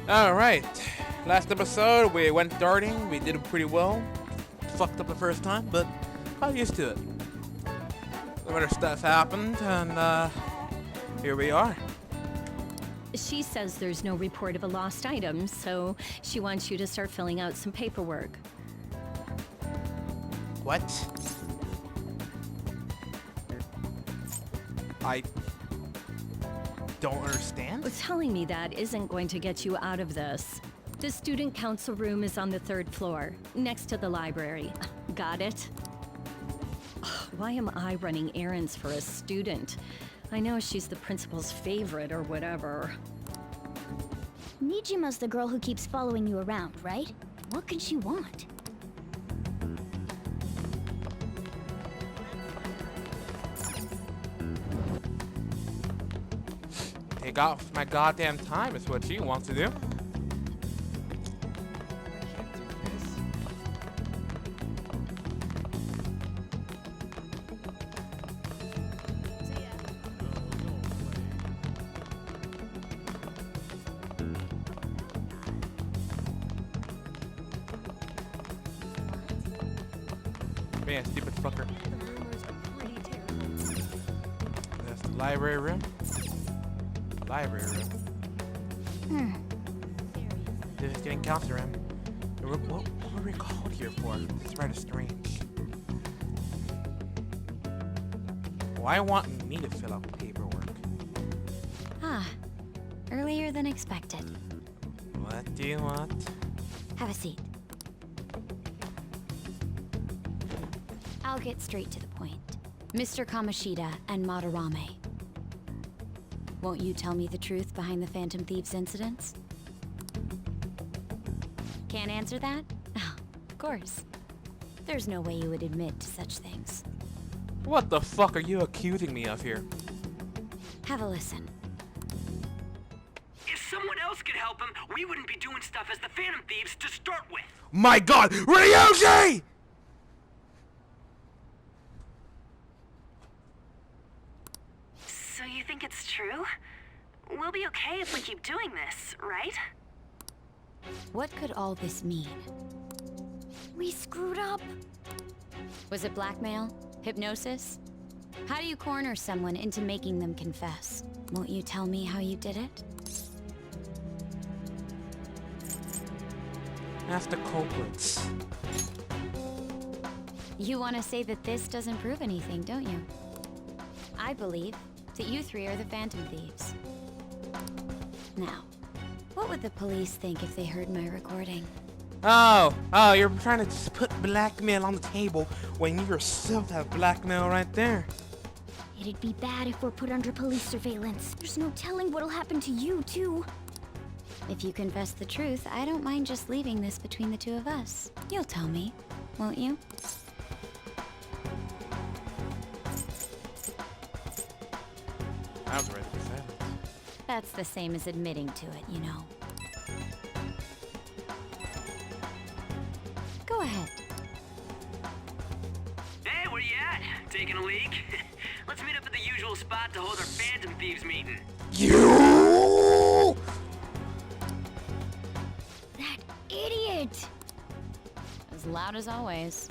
Alright. Last episode, we went darting. We did pretty well. Fucked up the first time, but got used to it. Some other stuff happened, and here we are. She says there's no report of a lost item, so she wants you to start filling out some paperwork. What? I don't understand. Telling me that isn't going to get you out of this. The student council room is on the 3rd floor, next to the library. Got it? Why am I running errands for a student? I know she's the principal's favorite or whatever. Nijima's the girl who keeps following you around, right? What can she want? Take off my goddamn time is what she wants to do. Man, stupid fucker. That's the library room. Library room. This is getting council room. What were we called here for? It's rather strange. Why want me to fill out paperwork? Earlier than expected. What do you want? Have a seat. I'll get straight to the point. Mr. Kamoshida and Madarame. Won't you tell me the truth behind the Phantom Thieves incidents? Can't answer that? Oh, of course. There's no way you would admit to such things. What the fuck are you accusing me of here? Have a listen. If someone else could help him, we wouldn't be doing stuff as the Phantom Thieves to start with. My god, Ryuji! So you think it's true? We'll be okay if we keep doing this, right? What could all this mean? We screwed up. Was it blackmail? Hypnosis? How do you corner someone into making them confess? Won't you tell me how you did it? That's the culprits. You want to say that this doesn't prove anything, don't you? I believe that you three are the Phantom Thieves. Now, what would the police think if they heard my recording? Oh, you're trying to just put blackmail on the table when you yourself have blackmail right there. It'd be bad if we're put under police surveillance. There's no telling what'll happen to you, too. If you confess the truth, I don't mind just leaving this between the two of us. You'll tell me, won't you? I was ready for silence. That's the same as admitting to it, you know. Go ahead. Hey, where you at? Taking a leak? Let's meet up at the usual spot to hold our Phantom Thieves meeting. You! That idiot! As loud as always.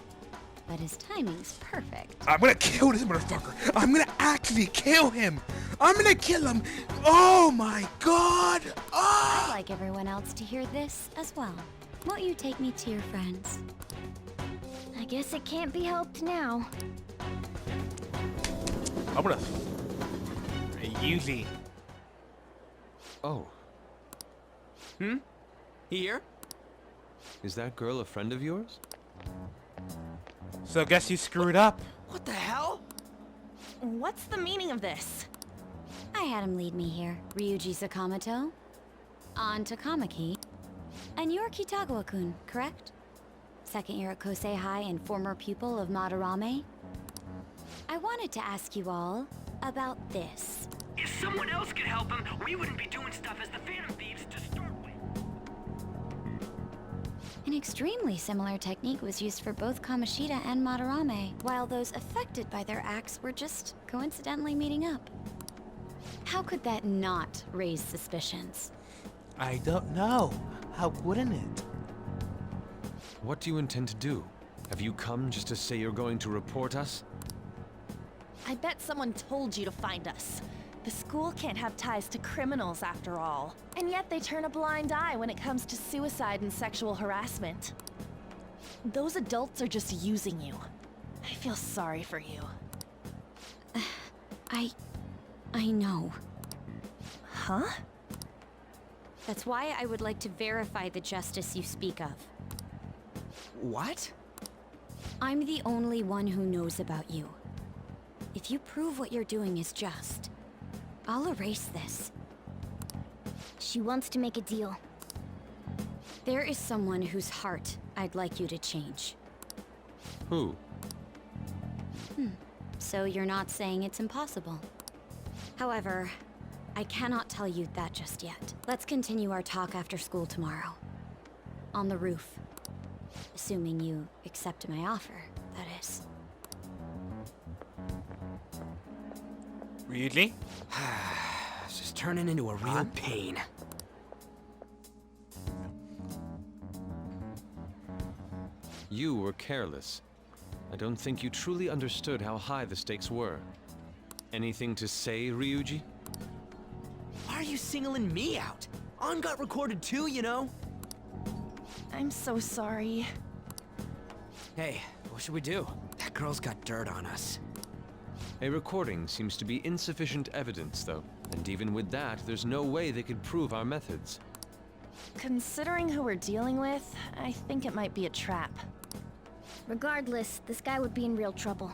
But his timing's perfect. I'm gonna kill this motherfucker. I'm gonna actually kill him. I'm gonna kill him. Oh my god. I'd Oh. like everyone else to hear this as well. Won't you take me to your friends? I guess it can't be helped now. I'm gonna... Easy. Oh, Here? is that girl a friend of yours? So guess you screwed up. What the hell? What's the meaning of this? I had him lead me here. Ryuji Sakamoto. On to Kamaki. And you're Kitagawa-kun, correct? Second year at Kosei High and former pupil of Madarame. I wanted to ask you all about this. If someone else could help him, we wouldn't be doing stuff as the Phantom Thieves to start with. An extremely similar technique was used for both Kamoshida and Madarame, while those affected by their acts were just coincidentally meeting up. How could that not raise suspicions? I don't know. How wouldn't it? What do you intend to do? Have you come just to say you're going to report us? I bet someone told you to find us. The school can't have ties to criminals after all. And yet they turn a blind eye when it comes to suicide and sexual harassment. Those adults are just using you. I feel sorry for you. I know. Huh? That's why I would like to verify the justice you speak of. What? I'm the only one who knows about you. If you prove what you're doing is just, I'll erase this. She wants to make a deal. There is someone whose heart I'd like you to change. Who? So you're not saying it's impossible. However, I cannot tell you that just yet. Let's continue our talk after school tomorrow. On the roof. Assuming you accept my offer, that is. Really? It's just turning into a real pain. You were careless. I don't think you truly understood how high the stakes were. Anything to say, Ryuji? Why are you singling me out? On got recorded too, you know? I'm so sorry. Hey, what should we do? That girl's got dirt on us. A recording seems to be insufficient evidence, though. And even with that, there's no way they could prove our methods. Considering who we're dealing with, I think it might be a trap. Regardless, this guy would be in real trouble.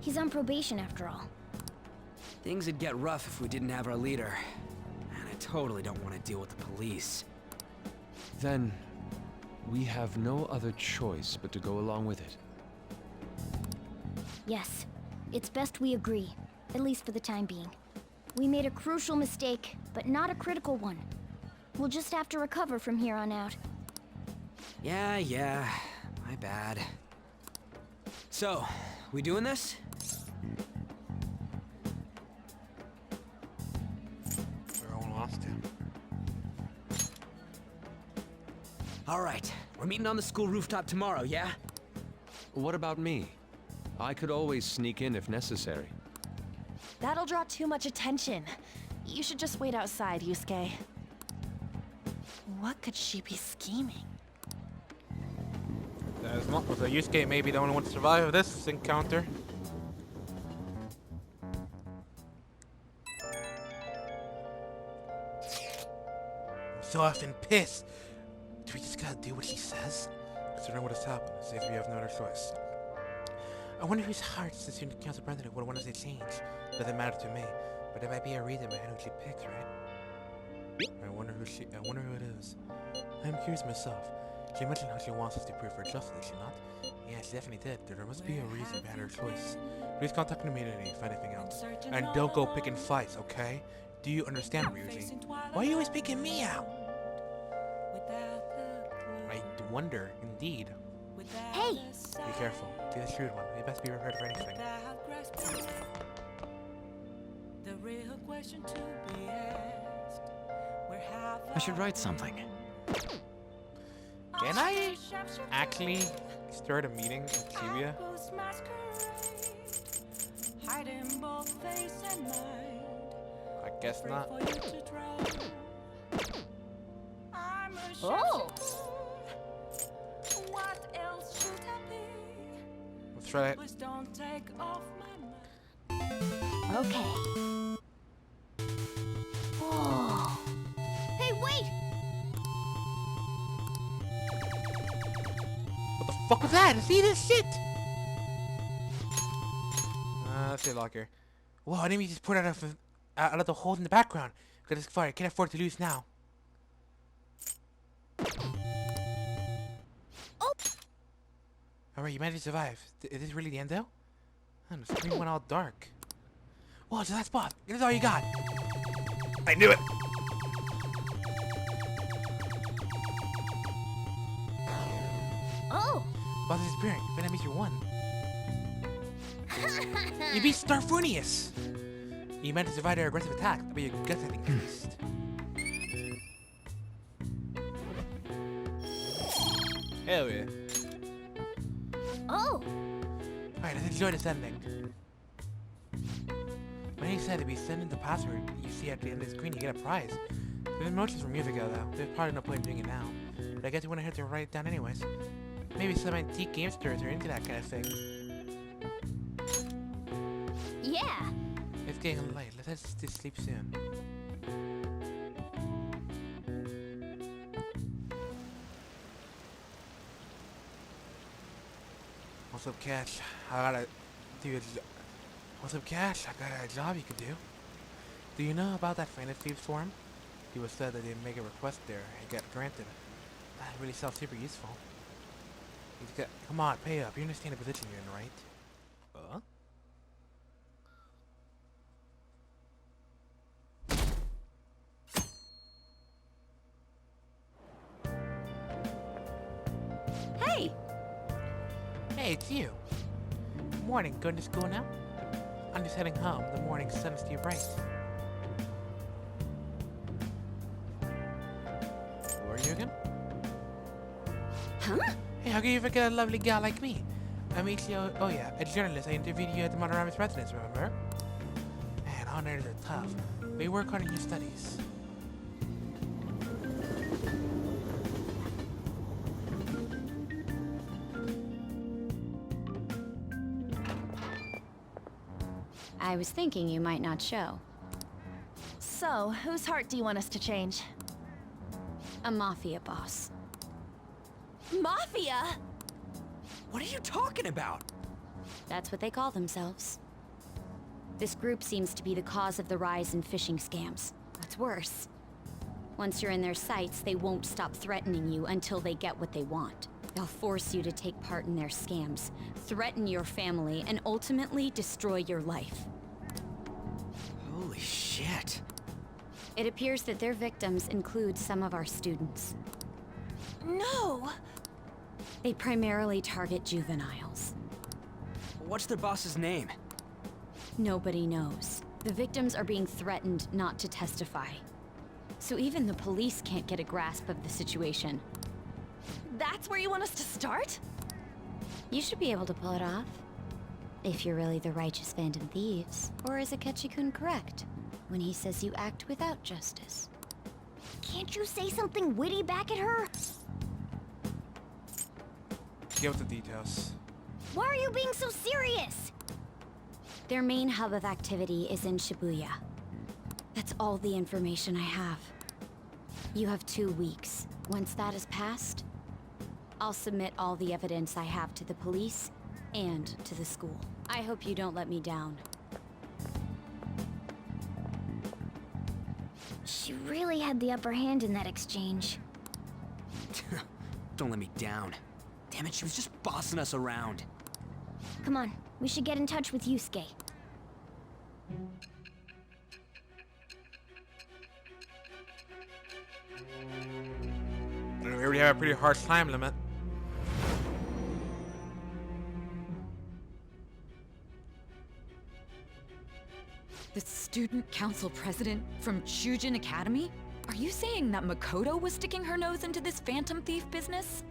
He's on probation after all. Things would get rough if we didn't have our leader. And I totally don't want to deal with the police. Then, we have no other choice but to go along with it. Yes, it's best we agree, at least for the time being. We made a crucial mistake, but not a critical one. We'll just have to recover from here on out. Yeah, my bad. So, we doing this? Everyone lost him. Alright, we're meeting on the school rooftop tomorrow, yeah? What about me? I could always sneak in if necessary. That'll draw too much attention. You should just wait outside, Yusuke. What could she be scheming? As long as Yusuke may be the only one to survive this encounter. I'm so often pissed. Do we just gotta do what he says? Considering what has happened, as if we have no other choice. I wonder whose hearts the student council president would want us to change. Doesn't matter to me, but there might be a reason behind who she picks, right? I wonder who it is. I'm curious myself. She mentioned how she wants us to prove her justice, did she not? Yeah, she definitely did. There must be a reason behind her choice. Please contact the community if anything else. And don't go picking fights, okay? Do you understand, Ryuji? Why are you always picking me out? I wonder, indeed. Hey! Be careful. Be the shrewd one. You best be prepared for anything. I should write something. Can I actually start a meeting in Shibuya? I guess not. Oh! Let's try it. Okay. Whoa. Hey, wait! What the fuck was that? See this shit? Let's say locker. Whoa, I didn't mean to just put it out of the hole in the background. Cause it's fire. I can't afford to lose now. Oh! Alright, you managed to survive. Is this really the end though? The screen went all dark. Whoa, it's that spot. This is all you got. I knew it. Oh! Boss is disappearing. That means you're one. You beat Starfunius! You managed to survive their aggressive attack, but your guts have increased. Hell yeah. Oh! Alright, let's enjoy this ending. When he said if you send in the password you see at the end of the screen, you get a prize. The emotions from years ago, though. There's probably no point in doing it now. But I guess you wouldn't have to write it down anyways. Maybe some antique game stores are into that kind of thing. Yeah! It's getting late. Let's just sleep soon. What's up, Cash? What's up, Cash? I got a job you could do. Do you know about that Fantasy Thieves forum? He was said that they'd make a request there and get granted. That really sounds super useful. Come on, pay up. You understand the position you're in, right? Hey! Hey, it's you. Morning, going to school now? I'm just heading home. The morning sun's too bright. Who are you again? Huh? Hey, how can you forget a lovely gal like me? I'm Ichio Oya, a journalist. I interviewed you at the Monterey's residence, remember? Man, honors are tough. But you work hard in your studies. I was thinking you might not show. So, whose heart do you want us to change? A mafia boss. Mafia? What are you talking about? That's what they call themselves. This group seems to be the cause of the rise in phishing scams. What's worse, once you're in their sights, they won't stop threatening you until they get what they want. They'll force you to take part in their scams, threaten your family, and ultimately destroy your life. Holy shit. It appears that their victims include some of our students. No! They primarily target juveniles. What's their boss's name? Nobody knows. The victims are being threatened not to testify. So even the police can't get a grasp of the situation. That's where you want us to start? You should be able to pull it off. If you're really the righteous Phantom Thieves. Or is Akechi-kun correct when he says you act without justice? Can't you say something witty back at her? Give the details. Why are you being so serious? Their main hub of activity is in Shibuya. That's all the information I have. You have 2 weeks. Once that is passed, I'll submit all the evidence I have to the police and to the school. I hope you don't let me down. She really had the upper hand in that exchange. Don't let me down. Damn it, she was just bossing us around. Come on, we should get in touch with Yusuke. We already have a pretty harsh time limit. The student council president from Shujin Academy? Are you saying that Makoto was sticking her nose into this phantom thief business?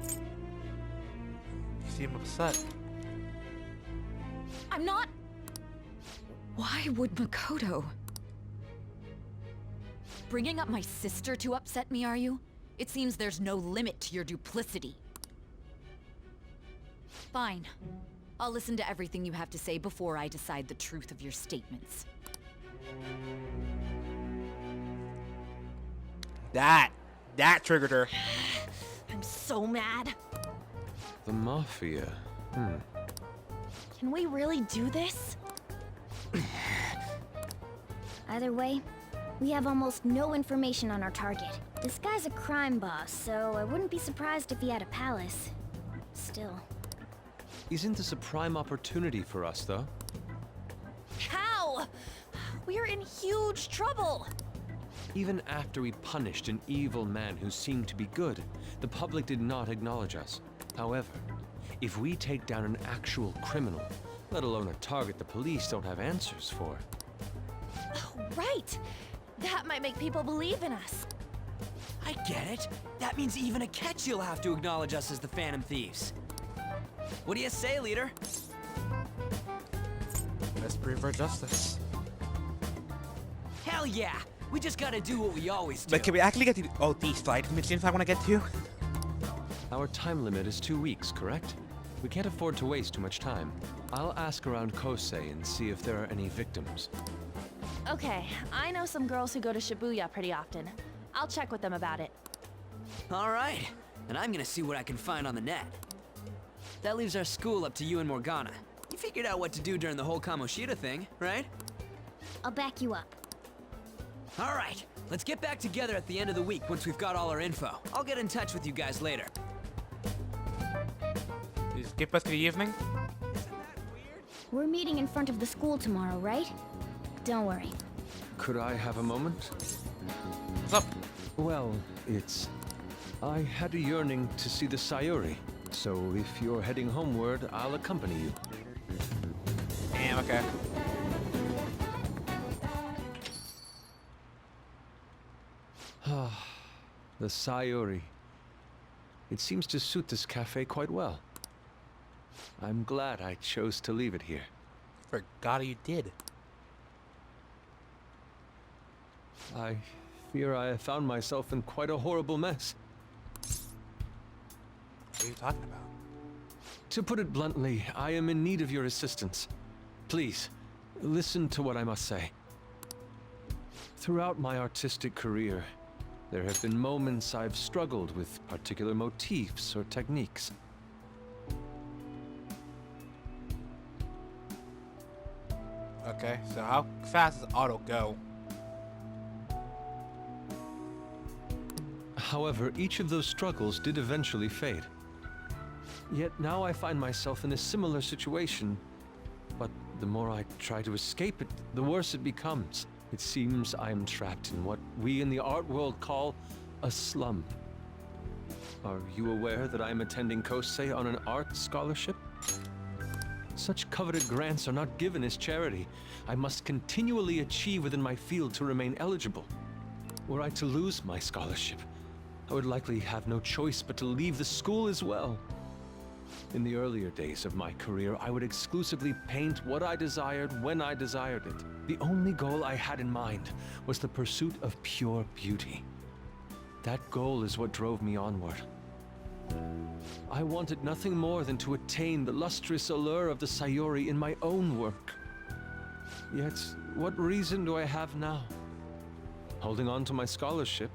You seem upset. I'm not... Why would Makoto? Bringing up my sister to upset me, are you? It seems there's no limit to your duplicity. Fine. I'll listen to everything you have to say before I decide the truth of your statements. That triggered her. I'm so mad. The Mafia. Can we really do this? Either way, we have almost no information on our target. This guy's a crime boss, so I wouldn't be surprised if he had a palace. Still. Isn't this a prime opportunity for us, though? How? We're in huge trouble. Even after we punished an evil man who seemed to be good, the public did not acknowledge us. However, if we take down an actual criminal, let alone a target the police don't have answers for. Oh, right. That might make people believe in us. I get it. That means even Akechi'll have to acknowledge us as the Phantom Thieves. What do you say, leader? Let's preserve justice. Hell yeah! We just gotta do what we always do. But can we actually get to OT's flight missions I want to get to? Our time limit is 2 weeks, correct? We can't afford to waste too much time. I'll ask around Kosei and see if there are any victims. Okay, I know some girls who go to Shibuya pretty often. I'll check with them about it. Alright, and I'm gonna see what I can find on the net. That leaves our school up to you and Morgana. You figured out what to do during the whole Kamoshida thing, right? I'll back you up. Alright, let's get back together at the end of the week once we've got all our info. I'll get in touch with you guys later. You skip us to the evening? We're meeting in front of the school tomorrow, right? Don't worry. Could I have a moment? What's up? Well, I had a yearning to see the Sayuri, so if you're heading homeward, I'll accompany you. Damn, okay. The Sayuri. It seems to suit this cafe quite well. I'm glad I chose to leave it here. Forgot you did. I fear I have found myself in quite a horrible mess. What are you talking about? To put it bluntly, I am in need of your assistance. Please, listen to what I must say. Throughout my artistic career, there have been moments I've struggled with particular motifs or techniques. Okay, so how fast does auto go? However, each of those struggles did eventually fade. Yet now I find myself in a similar situation, but the more I try to escape it, the worse it becomes. It seems I am trapped in what we in the art world call a slum. Are you aware that I am attending Kosei on an art scholarship? Such coveted grants are not given as charity. I must continually achieve within my field to remain eligible. Were I to lose my scholarship, I would likely have no choice but to leave the school as well. In the earlier days of my career, I would exclusively paint what I desired when I desired it. The only goal I had in mind was the pursuit of pure beauty. That goal is what drove me onward. I wanted nothing more than to attain the lustrous allure of the Sayuri in my own work. Yet, what reason do I have now? Holding on to my scholarship?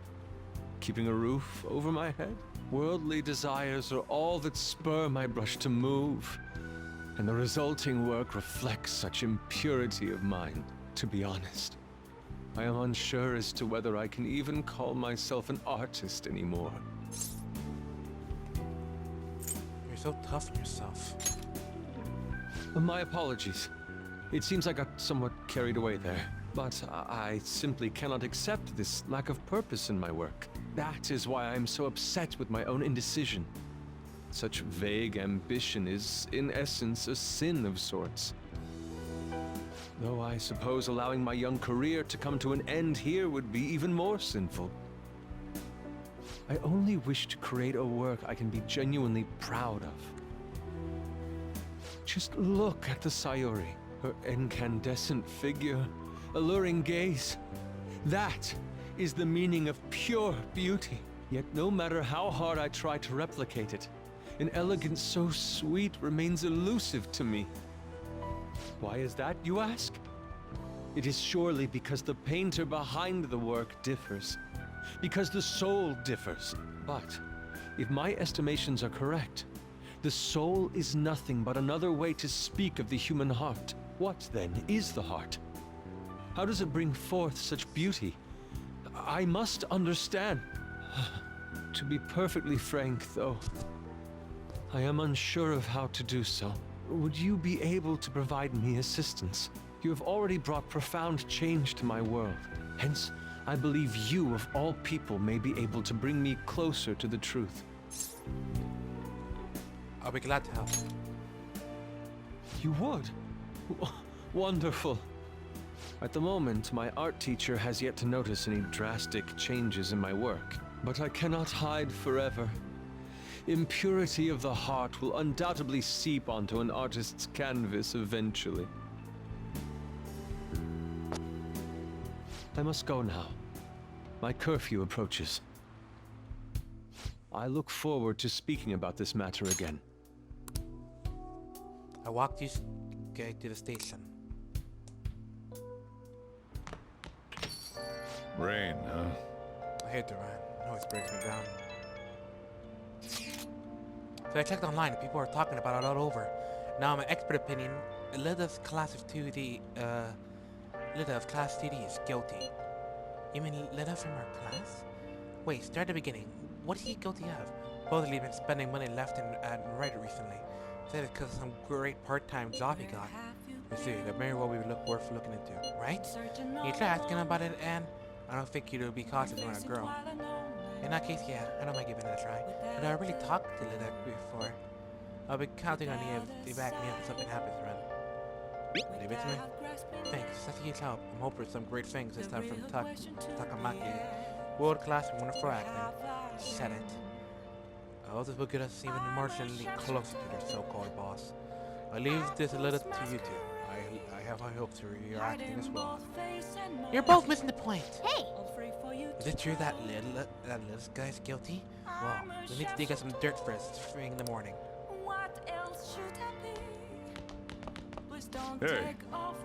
Keeping a roof over my head? Worldly desires are all that spur my brush to move, and the resulting work reflects such impurity of mind. To be honest, I am unsure as to whether I can even call myself an artist anymore. You're so tough on yourself. My apologies. It seems I got somewhat carried away there, but I simply cannot accept this lack of purpose in my work. That is why I am so upset with my own indecision. Such vague ambition is, in essence, a sin of sorts. Though I suppose allowing my young career to come to an end here would be even more sinful. I only wish to create a work I can be genuinely proud of. Just look at the Sayuri, her incandescent figure, alluring gaze. That is the meaning of pure beauty. Yet no matter how hard I try to replicate it, an elegance so sweet remains elusive to me. Why is that, you ask? It is surely because the painter behind the work differs, because the soul differs. But if my estimations are correct, the soul is nothing but another way to speak of the human heart. What, then, is the heart? How does it bring forth such beauty? I must understand. To be perfectly frank, though, I am unsure of how to do so. Would you be able to provide me assistance? You have already brought profound change to my world. Hence, I believe you, of all people, may be able to bring me closer to the truth. I'll be glad to help. You would? Wonderful. At the moment, my art teacher has yet to notice any drastic changes in my work. But I cannot hide forever. Impurity of the heart will undoubtedly seep onto an artist's canvas eventually. I must go now. My curfew approaches. I look forward to speaking about this matter again. I walked you to the station. Rain, huh? I hate the rain. It always breaks me down. So I checked online and people are talking about it all over. Now, my expert opinion, Lyda's class of 2D, Lyda of class 2D is guilty. You mean Lyda from our class? Wait, start at the beginning. What is he guilty of? Supposedly been spending money left and right recently. Said it's because of some great part-time job he got. You see, that may well be worth looking into, right? You try asking about it, and I don't think you'd be cautious around a girl. In that case, yeah, I don't mind giving it a try. But I really talked to Lyda before. I'll be counting on you to back me up if something happens, Ren. Leave it to me? Thanks, that's a huge help. I'm hoping for some great things this time from Takamaki. World class and wonderful acting. Said it. I hope this will get us even marginally closer to their so-called boss. I leave this a little to you two. I have high hopes for your acting as well. You're both missing the point. Hey! Is it true that little guy's guilty? Well, we need to dig up some dirt first thing in the morning. Hey.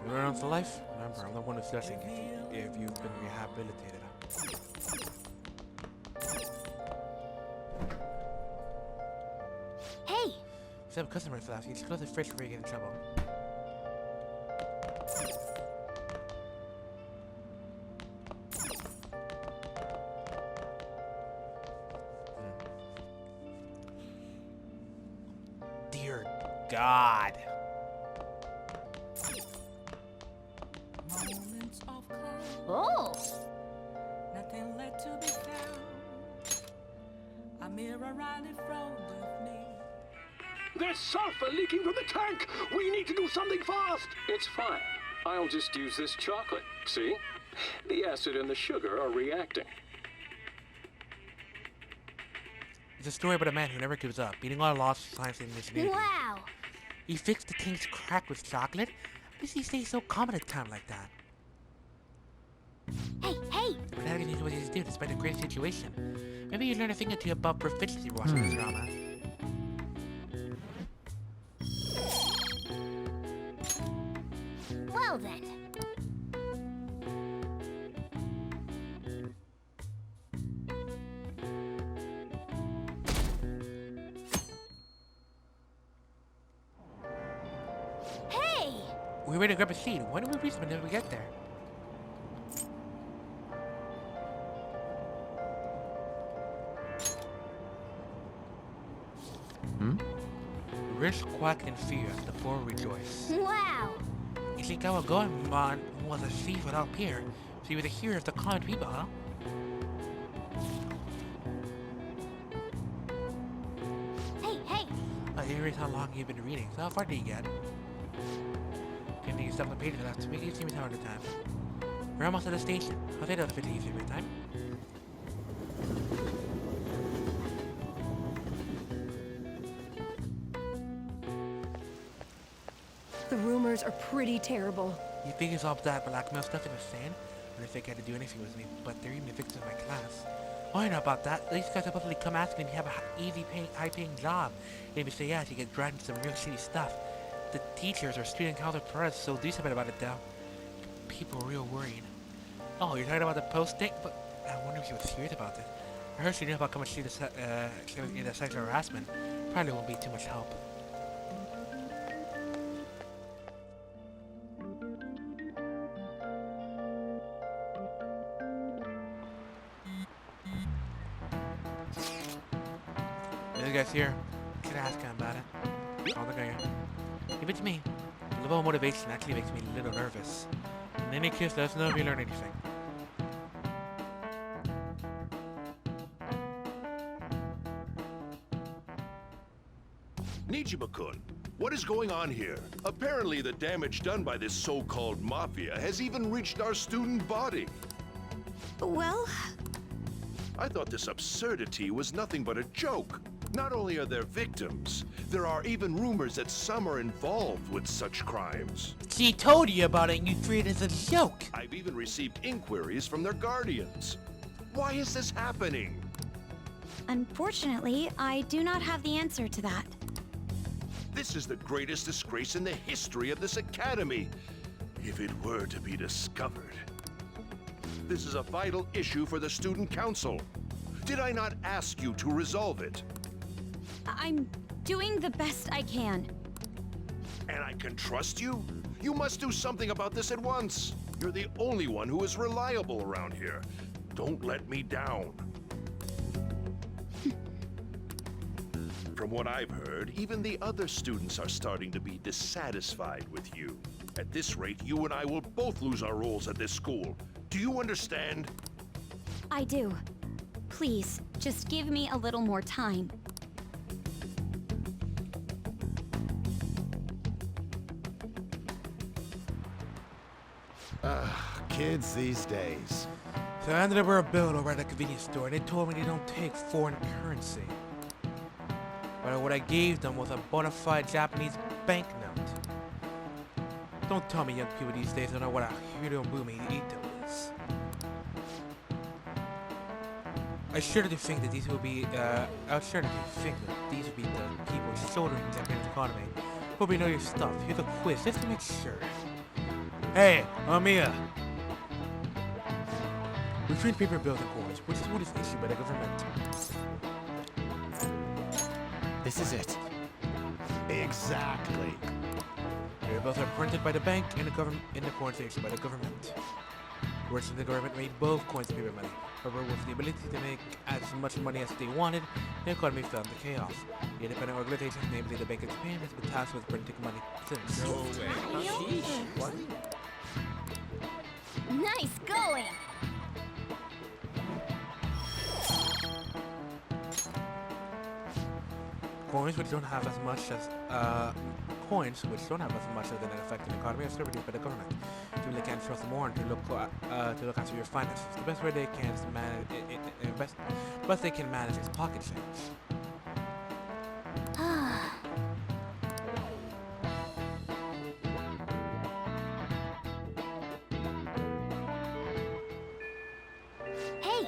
You learn to life? Remember, I'm the one who's judging if you've been rehabilitated. Hey! Some customer flash. You should close it first before you get in trouble. Dear God. Oh! Nothing left to be found. A mirror right in front of me. There's sulfur leaking from the tank! We need to do something fast! It's fine. I'll just use this chocolate. See? The acid and the sugar are reacting. It's a story about a man who never gives up, beating all odds for science and ingenuity. Wow! He fixed the tank's crack with chocolate? How does he stay so calm at a time like that? Hey, hey! But how do you know what he do despite a great situation? Maybe you learn a thing or two about proficiency watching this drama. Well then. Hey! We were to grab a seat. When did we reach when did we get there? Risk, quack, and fear, the four rejoice. Wow! Ishikawa Goemon was a thief without peer, so he was a hero of the common people, huh? Hey, hey! Here's how long you've been reading. So how far did you get? Can you stop the pages left to make it seem time to time? We're almost at the station. I'll take the 50 easy every time. The rumors are pretty terrible. You think it's all that blackmail stuff in the sand? I didn't think I had to do anything with me, but they're even victims of my class. Oh, I know about that. These guys supposedly come asking if you have a high-paying job. And if you say yes, you get dragged into some real shitty stuff. The teachers or student council press so do something about it though. People are real worried. Oh, you're talking about the posting? But I wonder if she was serious about this. I heard she knew about coming to the sexual harassment. Probably won't be too much help. This guy's here. Could ask him about it. Call the guy here. Give it to me. A little motivation actually makes me a little nervous. In any case, let us know if you learn anything. Nijima-kun, what is going on here? Apparently the damage done by this so-called mafia has even reached our student body. Well, I thought this absurdity was nothing but a joke. Not only are there victims, there are even rumors that some are involved with such crimes. She told you about it and you treated it as a joke. I've even received inquiries from their guardians. Why is this happening? Unfortunately, I do not have the answer to that. This is the greatest disgrace in the history of this academy, if it were to be discovered. This is a vital issue for the student council. Did I not ask you to resolve it? I'm doing the best I can. And I can trust you? You must do something about this at once. You're the only one who is reliable around here. Don't let me down. From what I've heard, even the other students are starting to be dissatisfied with you. At this rate, you and I will both lose our roles at this school. Do you understand? I do. Please, just give me a little more time. Kids these days. So I ended up with a bill over at a convenience store. They told me they don't take foreign currency. But what I gave them was a bona fide Japanese banknote. Don't tell me young people these days don't know what a Hirobumi Ito is. I certainly think that these will be, the people shouldering the Japanese economy. Hope you know your stuff. Here's a quiz, just to make sure. Hey, Amiya! We treat paper bills and coins, which is what is issued by the government. This is it. Exactly. Paper bills are printed by the bank and the government, and the coins are issued by the government. Worse than the government made both coins paper money. However, with the ability to make as much money as they wanted, the economy fell into chaos. The independent organization, namely the Bank of Japan, has been tasked with printing money since. No way. What? Nice going! Coins which don't have as much as an effect on the economy are still reduced by the government. People they can't trust more to look after your finances. The best way they can is to manage best they can manage is pocket change. Hey!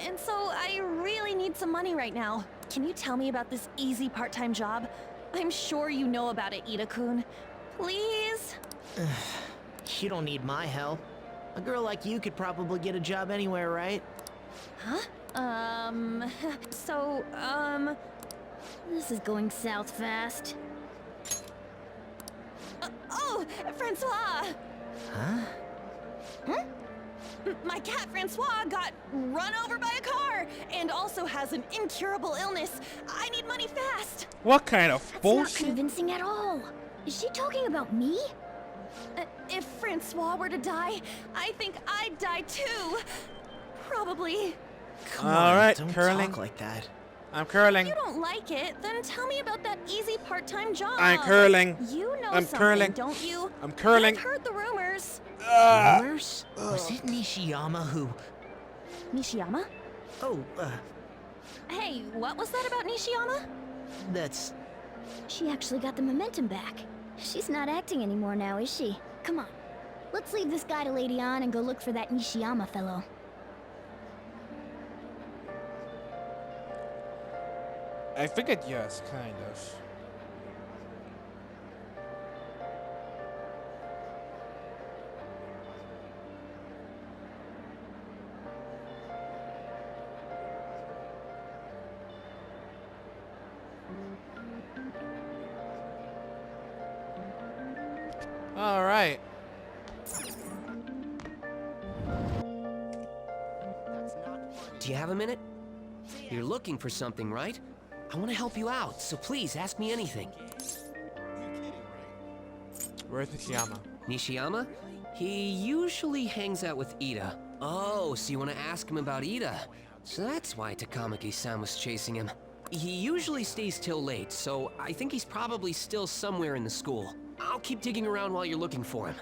And so I really need some money right now. Can you tell me about this easy part-time job? I'm sure you know about it, Ida-kun. Please? You don't need my help. A girl like you could probably get a job anywhere, right? Huh? This is going south fast. Oh, Francois! Huh? Huh? My cat Francois got run over by a car and also has an incurable illness. I need money fast. What kind of That's bullshit? not convincing at all. Is she talking about me? If Francois were to die, I think I'd die too. Probably. Come All on, right, don't curling. talk like that. I'm curling. You don't like it, then tell me about that easy part-time job. I'm curling. You know I'm something, curling. don't you? I'm curling. I've heard the rumors. Rumors? Was it Nishiyama who... Nishiyama? Oh, Hey, what was that about Nishiyama? that's... She actually got the momentum back. She's not acting anymore now, is she? Come on. Let's leave this guy to Lady Ann and go look for that Nishiyama fellow. I figured yes, kind of. All right. Do you have a minute? You're looking for something, right? I want to help you out, so please ask me anything. Where's Nishiyama? Nishiyama? He usually hangs out with Ida. Oh, so you want to ask him about Ida? So that's why Takamaki-san was chasing him. He usually stays till late, so I think he's probably still somewhere in the school. I'll keep digging around while you're looking for him.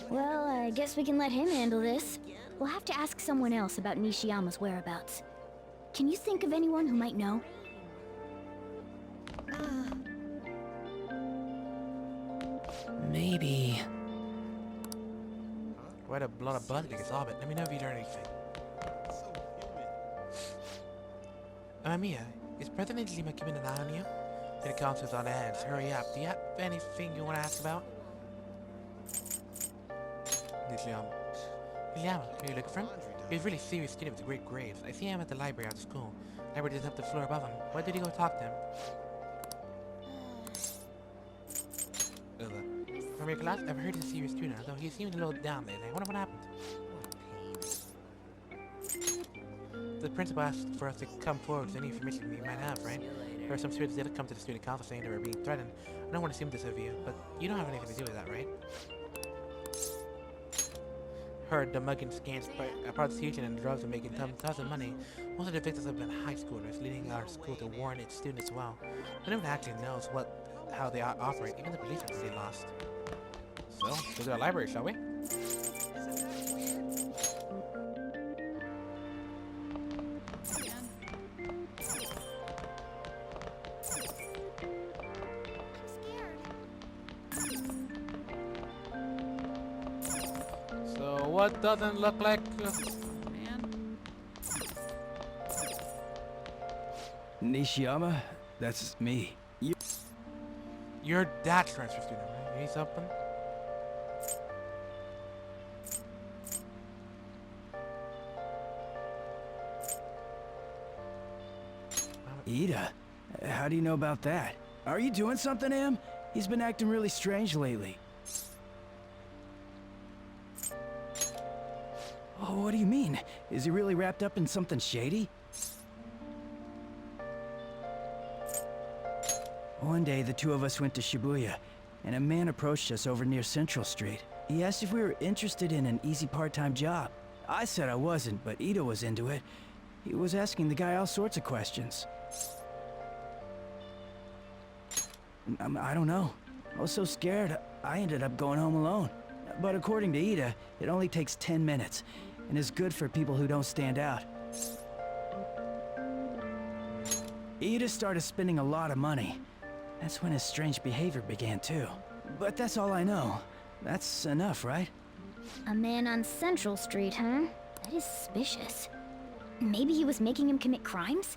Well, I guess we can let him handle this. We'll have to ask someone else about Nishiyama's whereabouts. Can you think of anyone who might know? Maybe. Quite a lot of buzz to get off it. Let me know if you learn anything. Mia, is President Lima keeping an eye on you? The council's on hands. Hurry up. Do you have anything you want to ask about? Nishiyama. Nishiyama, are you looking for him? He's a really serious student with great grades. I see him at the library at school. Library is up the floor above him. Why did he go talk to him? From your class, I've heard he's a serious student, although he seems a little down lately. I wonder what happened. The principal asked for us to come forward with any information we might have, right? There are some students that have come to the student council saying they were being threatened. I don't want to assume this of you, but you don't have anything to do with that, right? Heard the mugging scams, prostitution, and drugs are making tons of money. Most of the victims have been high schoolers, leading our school to warn its students as well. No one actually knows how they operate. Even the police are pretty lost. So, let's go to the library, shall we? So, what doesn't look like... Nishiyama? That's me. You're that transfer student, right? You need something? Ida? How do you know about that? Are you doing something, Am? He's been acting really strange lately. Oh, what do you mean? Is he really wrapped up in something shady? One day, the two of us went to Shibuya, and a man approached us over near Central Street. He asked if we were interested in an easy part-time job. I said I wasn't, but Ida was into it. He was asking the guy all sorts of questions. I don't know. I was so scared, I ended up going home alone. But according to Ida, it only takes 10 minutes, and is good for people who don't stand out. Ida started spending a lot of money. That's when his strange behavior began too. But that's all I know. That's enough, right? A man on Central Street, huh? That is suspicious. Maybe he was making him commit crimes?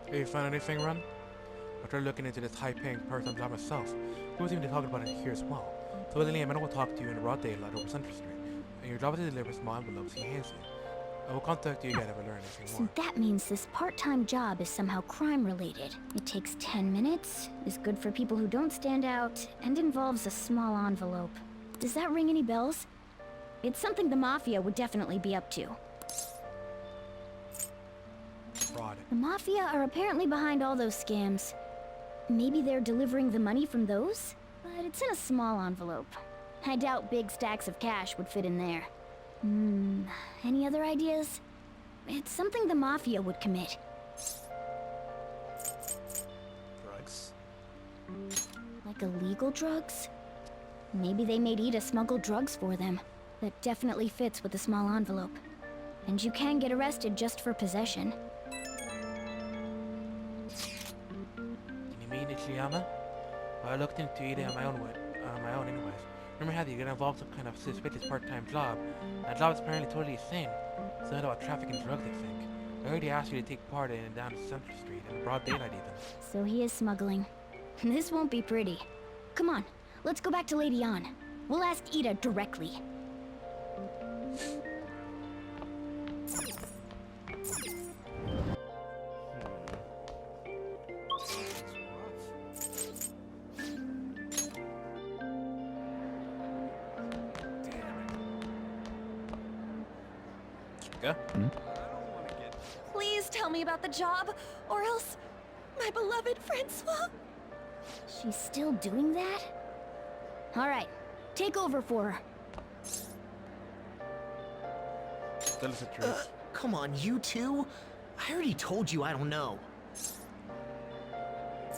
Have you found anything, Ron? I tried looking into this high-paying part-time job myself. Who was even talking about it here as well? So willingly, I'm gonna talk to you in broad daylight over Central Street. And your job is to deliver small envelopes he hands you. I will contact you again if I learn anything So more. that means this part-time job is somehow crime-related. It takes 10 minutes, is good for people who don't stand out, and involves a small envelope. Does that ring any bells? It's something the Mafia would definitely be up to. Fraud. The Mafia are apparently behind all those scams. Maybe they're delivering the money from those? But it's in a small envelope. I doubt big stacks of cash would fit in there. Any other ideas? It's something the Mafia would commit. Drugs. Like illegal drugs? Maybe they made Ida smuggle drugs for them. That definitely fits with the small envelope. And you can get arrested just for possession. You mean Nishiyama? Well, I looked into it on my own anyways. Remember how you get involved in some kind of suspicious part-time job? That job is apparently totally insane. Something about trafficking drugs, I think. I already asked you to take part in it down to Central Street in broad daylight even. So he is smuggling. This won't be pretty. Come on, let's go back to Lady Ann. We'll ask Ida directly. Please tell me about the job, or else my beloved Francois. She's still doing that? All right, take over for her. Tell us the truth. Come on, you two? I already told you I don't know.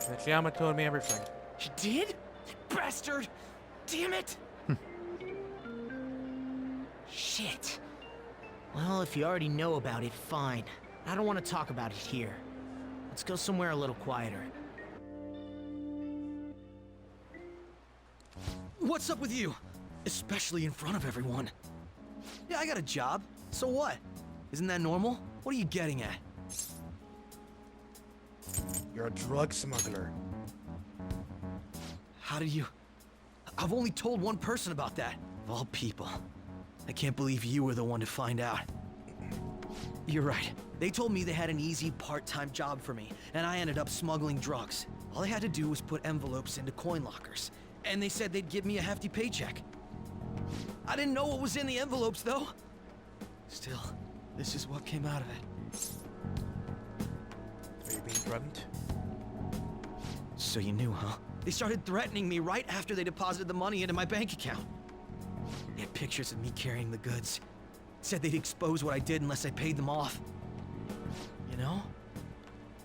Michiyama told me everything. You did? Bastard! Damn it! Shit. Well, if you already know about it, fine. I don't want to talk about it here. Let's go somewhere a little quieter. What's up with you? Especially in front of everyone. Yeah, I got a job. So what? Isn't that normal? What are you getting at? You're a drug smuggler. How did you... I've only told one person about that. Of all people. I can't believe you were the one to find out. You're right. They told me they had an easy part-time job for me, and I ended up smuggling drugs. All I had to do was put envelopes into coin lockers, and they said they'd give me a hefty paycheck. I didn't know what was in the envelopes, though. Still, this is what came out of it. Are you being threatened? So you knew, huh? They started threatening me right after they deposited the money into my bank account. They had pictures of me carrying the goods. Said they'd expose what I did unless I paid them off. You know?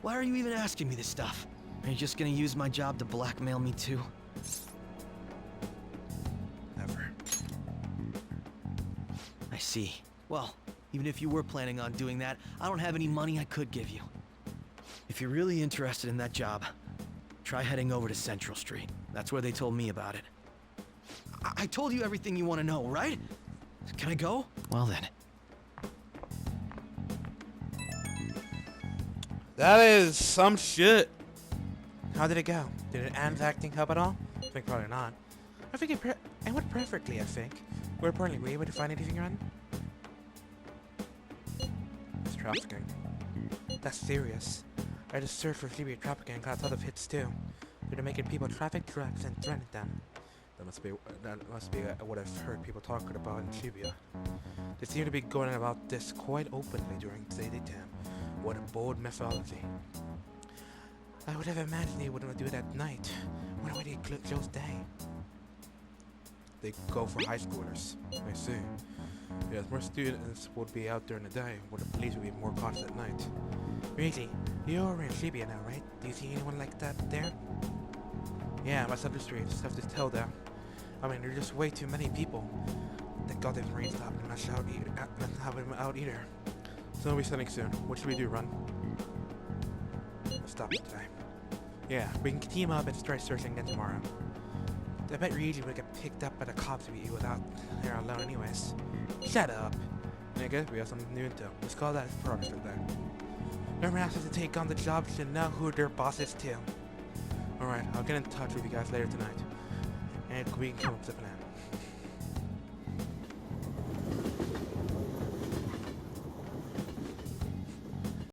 Why are you even asking me this stuff? Are you just gonna use my job to blackmail me too? Never. I see. Well, even if you were planning on doing that, I don't have any money I could give you. If you're really interested in that job, try heading over to Central Street. That's where they told me about it. I told you everything you want to know, right? Can I go? Well then. That is some shit. How did it go? Did Anne's acting help at all? I think probably not. I think it went perfectly, I think. More importantly, were you able to find anything on? It's trafficking. That's serious. I just searched for Shibuya trafficking and got a ton of hits too. They're making people traffic drugs and threaten them. That must be what I've heard people talking about in Shibuya. They seem to be going about this quite openly during the daytime. What a bold methodology. I would have imagined they wouldn't do it at night. Why would they close day? They go for high schoolers. I see. Yes, more students would be out during the day, where the police would be more cautious at night. Really? You're in Shibuya now, right? Do you see anyone like that there? Yeah, I'm up the street. Just have to tell them. I mean, there's just way too many people. Thank God they've raised up and not have him out either. So we'll be starting soon. What should we do, run? Let's stop it today. Yeah, we can team up and start searching again tomorrow. I bet Ryuji would get picked up by the cops if you without there alone anyways. Shut up. Nigga, we have something new to do. Let's call that progress right there. Whoever asks to take on the job should know who their boss is too. Alright, I'll get in touch with you guys later tonight. And we can come up with a plan.